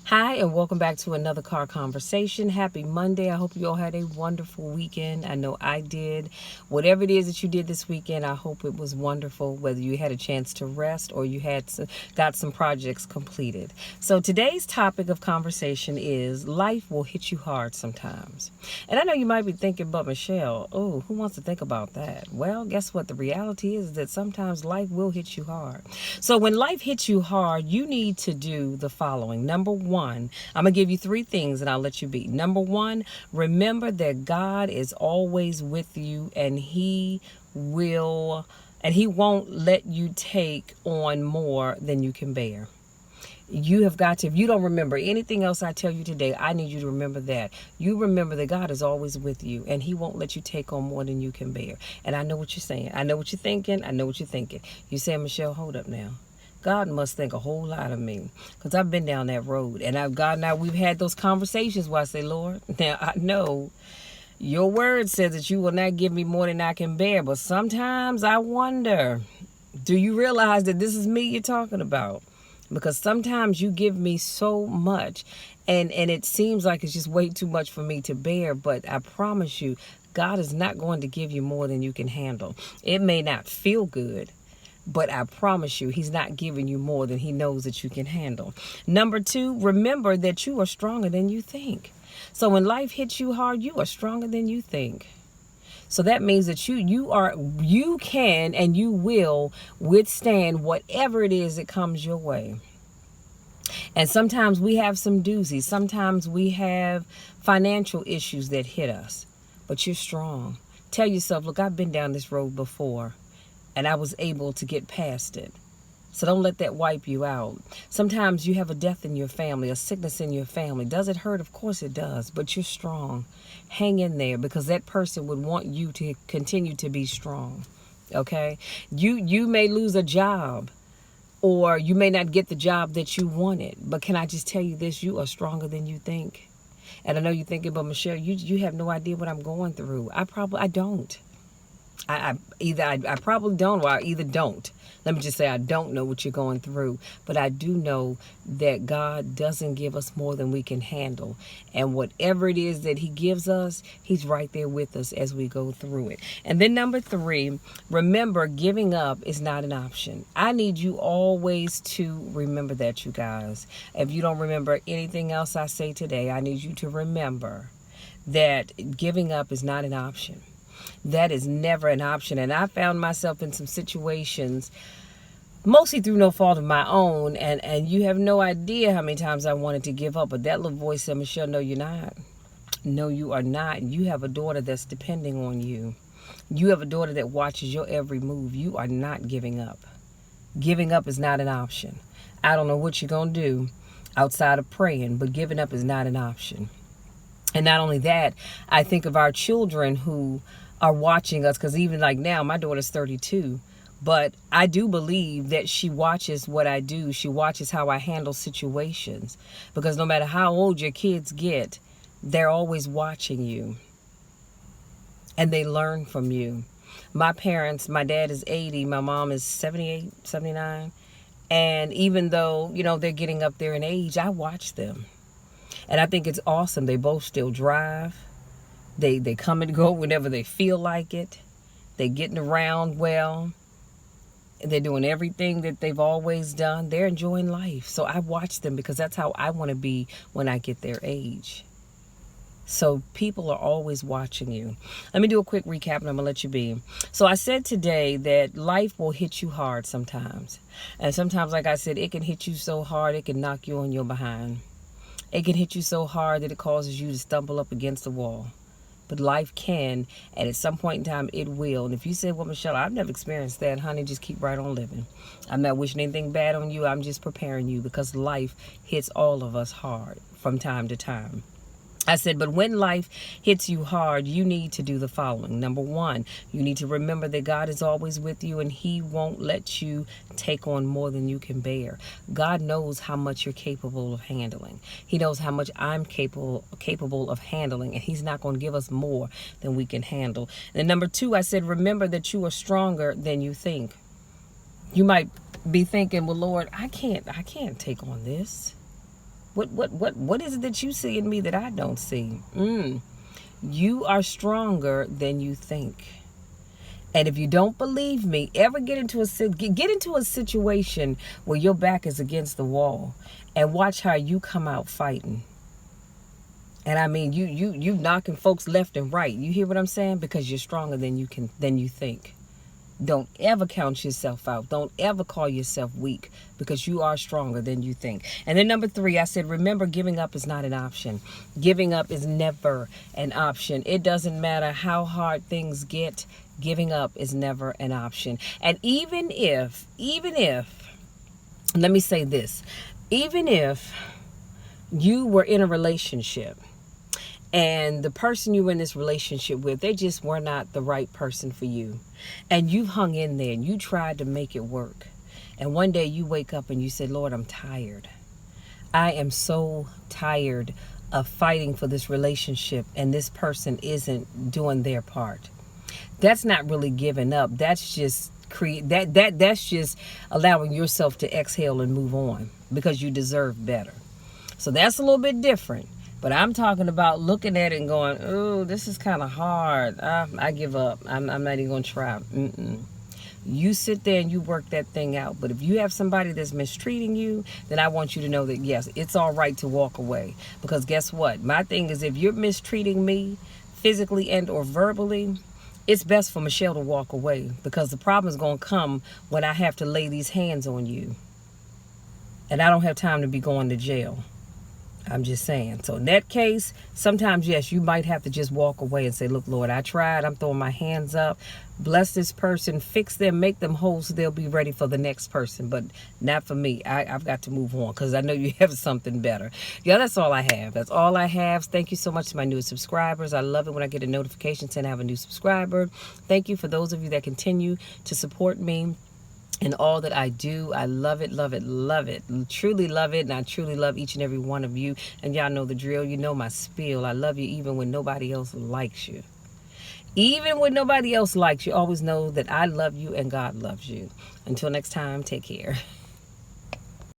Hi, and welcome back to another car conversation. Happy Monday. I hope you all had a wonderful weekend. I know I did. Whatever it is that you did this weekend, I hope it was wonderful, whether you had a chance to rest or you got some projects completed. So today's topic of conversation is life will hit you hard sometimes. And I know you might be thinking, but Michelle, oh, who wants to think about that? Well, guess what? The reality is that sometimes life will hit you hard. So when life hits you hard, you need to do the following. Number one, I'm going to give you three things and I'll let you be. Number one, remember that God is always with you and He won't let you take on more than you can bear. You have got to, if you don't remember anything else I tell you today, I need you to remember that. You remember that God is always with you and He won't let you take on more than you can bear. And I know what you're saying. I know what you're thinking. I know what you're thinking. You say, Michelle, hold up now. God must think a whole lot of me, because I've been down that road and we've had those conversations where I say, Lord, now I know your word says that you will not give me more than I can bear. But sometimes I wonder, do you realize that this is me you're talking about? Because sometimes you give me so much and it seems like it's just way too much for me to bear. But I promise you, God is not going to give you more than you can handle. It may not feel good, but I promise you, He's not giving you more than He knows that you can handle. Number two, remember that you are stronger than you think. So when life hits you hard, you are stronger than you think. So that means that you can and you will withstand whatever it is that comes your way. And sometimes we have some doozies. Sometimes we have financial issues that hit us. But you're strong. Tell yourself, look, I've been down this road before and I was able to get past it. So don't let that wipe you out. Sometimes you have a death in your family, a sickness in your family. Does it hurt? Of course it does, but you're strong. Hang in there, because that person would want you to continue to be strong. Okay? You may lose a job, or you may not get the job that you wanted, but can I just tell you this? You are stronger than you think. And I know you're thinking, but Michelle, you have no idea what I'm going through. I don't. I probably don't, or I either don't. Let me just say I don't know what you're going through, but I do know that God doesn't give us more than we can handle. And whatever it is that He gives us, He's right there with us as we go through it. And then number three, remember, giving up is not an option. I need you always to remember that, you guys. If you don't remember anything else I say today, I need you to remember that giving up is not an option. That is never an option. And I found myself in some situations, mostly through no fault of my own. And you have no idea how many times I wanted to give up. But that little voice said, Michelle, no, you're not. No, you are not. You have a daughter that's depending on you. You have a daughter that watches your every move. You are not giving up. Giving up is not an option. I don't know what you're going to do outside of praying, but giving up is not an option. And not only that, I think of our children who are watching us, because even like now, my daughter's 32, but I do believe that she watches what I do. She watches how I handle situations, because no matter how old your kids get, they're always watching you and they learn from you. My parents, my dad is 80, my mom is 78, 79. And even though, they're getting up there in age, I watch them. And I think it's awesome. They both still drive. They come and go whenever they feel like it. They're getting around well. They're doing everything that they've always done. They're enjoying life. So I watch them, because that's how I want to be when I get their age. So people are always watching you. Let me do a quick recap and I'm going to let you be. So I said today that life will hit you hard sometimes. And sometimes, like I said, it can hit you so hard it can knock you on your behind. It can hit you so hard that it causes you to stumble up against the wall. But life can, and at some point in time, it will. And if you say, well, Michelle, I've never experienced that, honey, just keep right on living. I'm not wishing anything bad on you. I'm just preparing you, because life hits all of us hard from time to time. I said, but when life hits you hard, you need to do the following. Number one, you need to remember that God is always with you and He won't let you take on more than you can bear. God knows how much you're capable of handling. He knows how much I'm capable of handling, and He's not going to give us more than we can handle. And number two, I said, remember that you are stronger than you think. You might be thinking, well, Lord, I can't take on this. What is it that you see in me that I don't see? You are stronger than you think. And if you don't believe me, ever get into a situation where your back is against the wall and watch how you come out fighting. And I mean, you knocking folks left and right. You hear what I'm saying? Because you're stronger than you think. Don't ever count yourself out. Don't ever call yourself weak, because you are stronger than you think. And then number 3, I said, remember, giving up is not an option. Giving up is never an option. It doesn't matter how hard things get. Giving up is never an option. And even if, let me say this, even if you were in a relationship and the person you were in this relationship with, they just were not the right person for you, and you've hung in there and you tried to make it work, and one day you wake up and you said, Lord, I'm tired. I am so tired of fighting for this relationship, and this person isn't doing their part. That's not really giving up. That's just that's just allowing yourself to exhale and move on, because you deserve better. So that's a little bit different. But I'm talking about looking at it and going, oh, this is kind of hard. I give up. I'm not even going to try. You sit there and you work that thing out. But if you have somebody that's mistreating you, then I want you to know that, yes, it's all right to walk away. Because guess what? My thing is, if you're mistreating me physically and or verbally, it's best for Michelle to walk away, because the problem is going to come when I have to lay these hands on you. And I don't have time to be going to jail. I'm just saying. So in that case, sometimes, yes, you might have to just walk away and say, look, Lord, I tried. I'm throwing my hands up. Bless this person. Fix them. Make them whole so they'll be ready for the next person. But not for me. I've got to move on, because I know you have something better. Yeah, that's all I have. That's all I have. Thank you so much to my newest subscribers. I love it when I get a notification saying I have a new subscriber. Thank you for those of you that continue to support me and all that I do. I love it, love it, love it. Truly love it, and I truly love each and every one of you. And y'all know the drill. You know my spiel. I love you even when nobody else likes you. Even when nobody else likes you, always know that I love you and God loves you. Until next time, take care.